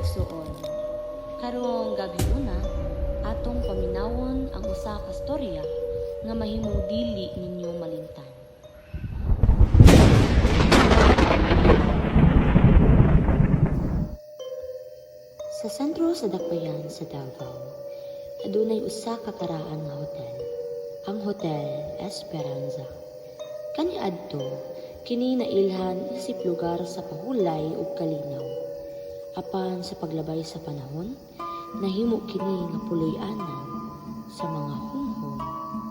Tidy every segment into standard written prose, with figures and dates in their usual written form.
igsuon. Karong gabi una, atong paminawon ang usa ka storya nga mahimong dili ninyo malimtan. Sa sentro sa Dakbayan sa Davao, adunay usa ka karaan nga hotel, ang Hotel Esperanza. Kaniadto, kini nailhan isip lugar sa pahulay ug kalinaw. Apan sa paglabay sa panahon, nahimo kini nga puloy-anan sa mga humhum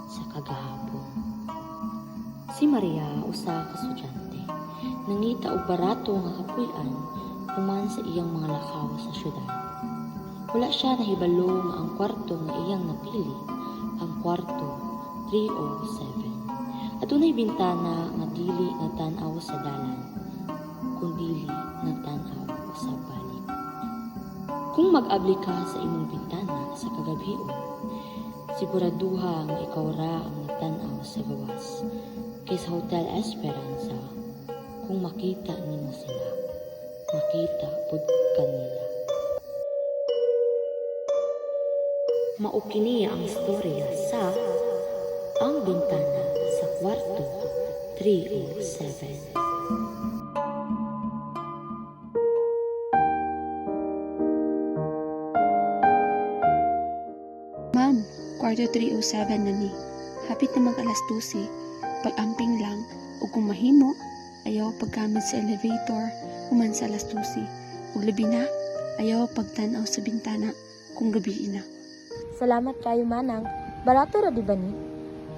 sa kagahapon. Si Maria, usa ka estudyante, nangita og barato nga kapuy-an human sa iyang mga lakaw sa syudad. Wala siya nahibalo nga ang kwarto nga iyang napili, ang kwarto 307. Adunay bintana nga dili nagtan-aw sa dalan, kundi nagtan-aw sa balik. Kung mag-abli ka sa imong bintana sa kagabion, siguraduha nga ikaw ra ang nagtan-aw sa gawas. Kay sa Hotel Esperanza, kung makita nimo sila, makita pud kanila. Mao kini ang istorya sa Ang Bintana sa Kwarto 307. Ma'am, kwarto 307 na ni. Hapit na mag-alas 12. Pag-amping lang, o kung mahimo, ayaw paggamit sa elevator, human sa alas 12. Ug labi na, ayaw pagtanaw sa bintana kung gabi na. Salamat kayo manang. Barato ra di ba ni?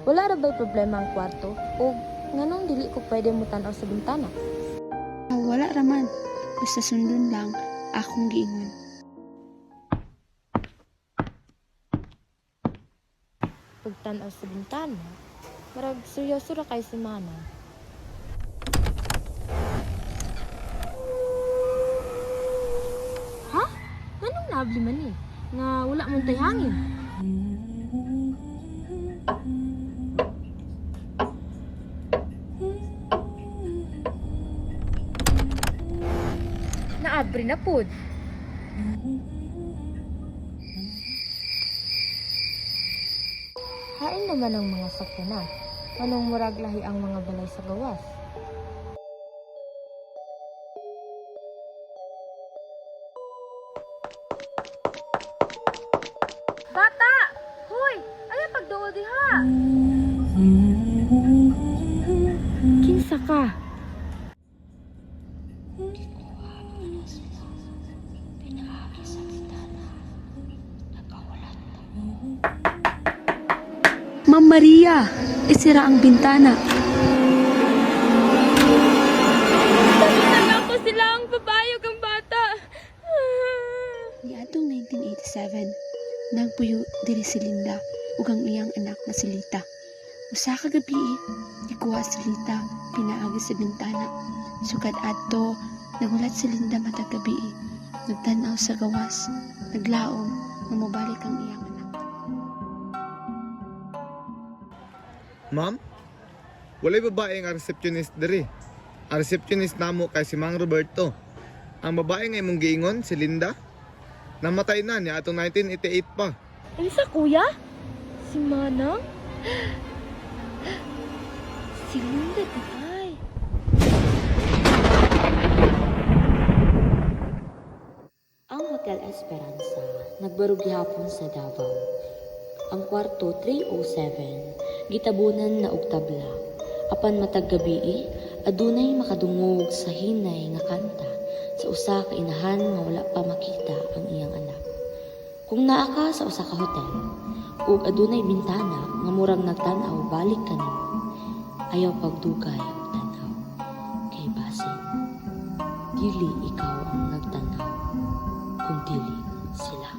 Wala ra ba'y problema ang kwarto? O nganong dili ko pwede mo tanaw sa bintana? Wala raman. Basta sundon lang akong giingon. Pagtanaw sa bintana, marag seryoso ra kay si manang. Ha? Nganong naabli man ni? Nga wala mong tay hangin. Naabri na pud. Hain naman ang mga sakyanan. Anong murag lahi ang mga balay sa gawas? Bata! Hoy! Ayaw pagduol diha! Kinsa ka? Ma'am Maria, isira ang bintana. Ako sila ang babayog ang bata. Niadtong 1987, nagpuyo diri si Linda ug ang iyang anak nga si Lita. Usa ka gabi, ikuha si Lita pinaagi sa bintana. Sukad adto, nagulat si Linda matag gabi. Nagtan-aw sa gawas, naglaom nga mobalik ang iyang anak. Ma'am, walay babae nga receptionist diri. Ang receptionist namo kay si Mang Roberto. Ang babae nga imong giingon si Linda, namatay na niya atong 1988 pa. Isa kuya? Si Manang? Si Linda ay. Ang Hotel Esperanza nagbarog gihapon sa Davao. Ang kwarto 307 gitabunan na og tabla. Apan matag gabii, adunay makadungog sa hinay nga kanta sa usa ka inahan nga wala pa makita ang iyang anak. Kung naa ka sa usa ka hotel ug adunay bintana nga murag nagtan-aw balik kanimo, ayaw pagdugay og tan-aw. Kay basin, dili ikaw ang nagtan-aw, kung dili sila.